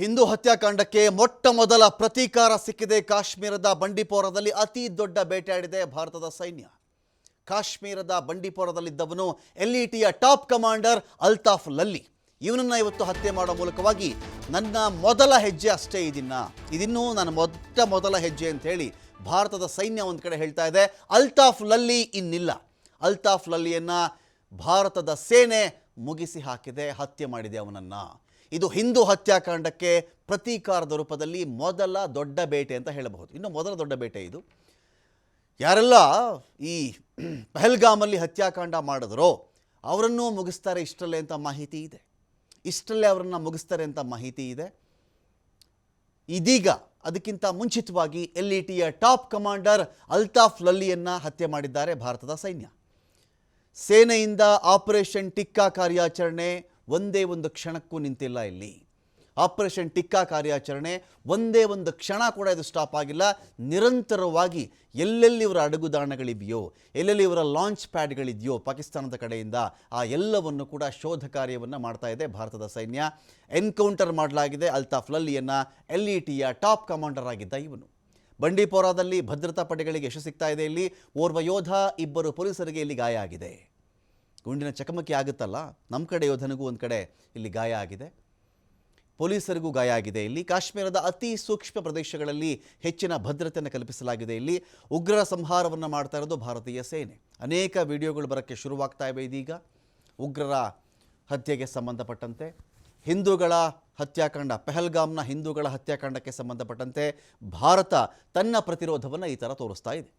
ಹಿಂದೂ ಹತ್ಯಾಕಾಂಡಕ್ಕೆ ಮೊಟ್ಟ ಮೊದಲ ಪ್ರತೀಕಾರ ಸಿಕ್ಕಿದೆ. ಕಾಶ್ಮೀರದ ಬಂಡಿಪೋರದಲ್ಲಿ ಅತಿ ದೊಡ್ಡ ಬೇಟೆಯಾಡಿದೆ ಭಾರತದ ಸೈನ್ಯ. ಕಾಶ್ಮೀರದ ಬಂಡಿಪೋರದಲ್ಲಿದ್ದವನು LETಯ ಟಾಪ್ ಕಮಾಂಡರ್ ಅಲ್ತಾಫ್ ಲಲ್ಲಿ. ಇವನನ್ನು ಇವತ್ತು ಹತ್ಯೆ ಮಾಡೋ ಮೂಲಕವಾಗಿ ನನ್ನ ಮೊದಲ ಹೆಜ್ಜೆ ಅಷ್ಟೇ ಇದಿನ್ನೂ ನನ್ನ ಮೊದಲ ಹೆಜ್ಜೆ ಅಂತ ಹೇಳಿ ಭಾರತದ ಸೈನ್ಯ ಒಂದು ಕಡೆ ಹೇಳ್ತಾ ಇದೆ. ಅಲ್ತಾಫ್ ಲಲ್ಲಿ ಇನ್ನಿಲ್ಲ. ಅಲ್ತಾಫ್ ಲಲ್ಲಿಯನ್ನು ಭಾರತದ ಸೇನೆ ಮುಗಿಸಿ ಹಾಕಿದೆ, ಹತ್ಯೆ ಮಾಡಿದೆ ಅವನನ್ನು. ಇದು ಹಿಂದೂ ಹತ್ಯಾಕಾಂಡಕ್ಕೆ ಪ್ರತೀಕಾರದ ರೂಪದಲ್ಲಿ ಮೊದಲ ದೊಡ್ಡ ಬೇಟೆ ಅಂತ ಹೇಳಬಹುದು. ಇನ್ನು ಮೊದಲ ದೊಡ್ಡ ಬೇಟೆ ಇದು. ಯಾರೆಲ್ಲ ಈ ಪಹಲ್ಗಾಮಲ್ಲಿ ಹತ್ಯಾಕಾಂಡ ಮಾಡಿದ್ರೋ ಅವರನ್ನು ಮುಗಿಸ್ತಾರೆ ಇಷ್ಟರಲ್ಲೇ ಅಂತ ಮಾಹಿತಿ ಇದೆ. ಇಷ್ಟರಲ್ಲೇ ಅವರನ್ನು ಮುಗಿಸ್ತಾರೆ ಅಂತ ಮಾಹಿತಿ ಇದೆ. ಇದೀಗ ಅದಕ್ಕಿಂತ ಮುಂಚಿತವಾಗಿ LETಯ ಟಾಪ್ ಕಮಾಂಡರ್ ಅಲ್ತಾಫ್ ಲಲ್ಲಿಯನ್ನು ಹತ್ಯೆ ಮಾಡಿದ್ದಾರೆ ಭಾರತದ ಸೈನ್ಯ. ಸೇನೆಯಿಂದ ಆಪರೇಷನ್ ಟಿಕ್ಕಾ ಕಾರ್ಯಾಚರಣೆ ಒಂದೇ ಒಂದು ಕ್ಷಣಕ್ಕೂ ನಿಂತಿಲ್ಲ. ಇಲ್ಲಿ ಆಪರೇಷನ್ ಟಿಕ್ಕಾ ಕಾರ್ಯಾಚರಣೆ ಒಂದೇ ಒಂದು ಕ್ಷಣ ಕೂಡ ಇದು ಸ್ಟಾಪ್ ಆಗಿಲ್ಲ. ನಿರಂತರವಾಗಿ ಎಲ್ಲೆಲ್ಲಿ ಇವರ ಅಡಗುದಾಣಗಳಿದೆಯೋ, ಎಲ್ಲೆಲ್ಲಿ ಇವರ ಲಾಂಚ್ ಪ್ಯಾಡ್ಗಳಿದೆಯೋ ಪಾಕಿಸ್ತಾನದ ಕಡೆಯಿಂದ, ಆ ಎಲ್ಲವನ್ನು ಕೂಡ ಶೋಧ ಕಾರ್ಯವನ್ನು ಮಾಡ್ತಾ ಇದೆ ಭಾರತದ ಸೈನ್ಯ. ಎನ್ಕೌಂಟರ್ ಮಾಡಲಾಗಿದೆ ಅಲ್ತಾಫ್ ಲಲ್ಲಿಯನ್ನು. LETಯ ಟಾಪ್ ಕಮಾಂಡರ್ ಆಗಿದ್ದ ಇವನು. ಬಂಡಿಪೋರಾದಲ್ಲಿ ಭದ್ರತಾ ಪಡೆಗಳಿಗೆ ಯಶಸ್ಸು ಸಿಗ್ತಾ ಇದೆ. ಇಲ್ಲಿ ಓರ್ವ ಯೋಧ, ಇಬ್ಬರು ಪೊಲೀಸರಿಗೆ ಇಲ್ಲಿ ಗಾಯ ಆಗಿದೆ. ಗುಂಡಿನ ಚಕಮಕಿ ಆಗುತ್ತಲ್ಲ, ನಮ್ಮ ಕಡೆ ಯೋಧನಿಗೂ ಒಂದು ಕಡೆ ಇಲ್ಲಿ ಗಾಯ ಆಗಿದೆ, ಪೊಲೀಸರಿಗೂ ಗಾಯ ಆಗಿದೆ. ಇಲ್ಲಿ ಕಾಶ್ಮೀರದ ಅತಿ ಸೂಕ್ಷ್ಮ ಪ್ರದೇಶಗಳಲ್ಲಿ ಹೆಚ್ಚಿನ ಭದ್ರತೆಯನ್ನು ಕಲ್ಪಿಸಲಾಗಿದೆ. ಇಲ್ಲಿ ಉಗ್ರರ ಸಂಹಾರವನ್ನು ಮಾಡ್ತಾ ಇರೋದು ಭಾರತೀಯ ಸೇನೆ. ಅನೇಕ ವಿಡಿಯೋಗಳು ಬರೋಕ್ಕೆ ಶುರುವಾಗ್ತಾ ಇವೆ ಇದೀಗ. ಉಗ್ರರ ಹತ್ಯೆಗೆ ಸಂಬಂಧಪಟ್ಟಂತೆ, ಹಿಂದೂಗಳ ಹತ್ಯಾಕಾಂಡ, ಪಹಲ್ಗಾಮ್ನ ಹಿಂದೂಗಳ ಹತ್ಯಾಕಾಂಡಕ್ಕೆ ಸಂಬಂಧಪಟ್ಟಂತೆ ಭಾರತ ತನ್ನ ಪ್ರತಿರೋಧವನ್ನು ಈ ಥರ ತೋರಿಸ್ತಾ ಇದೆ.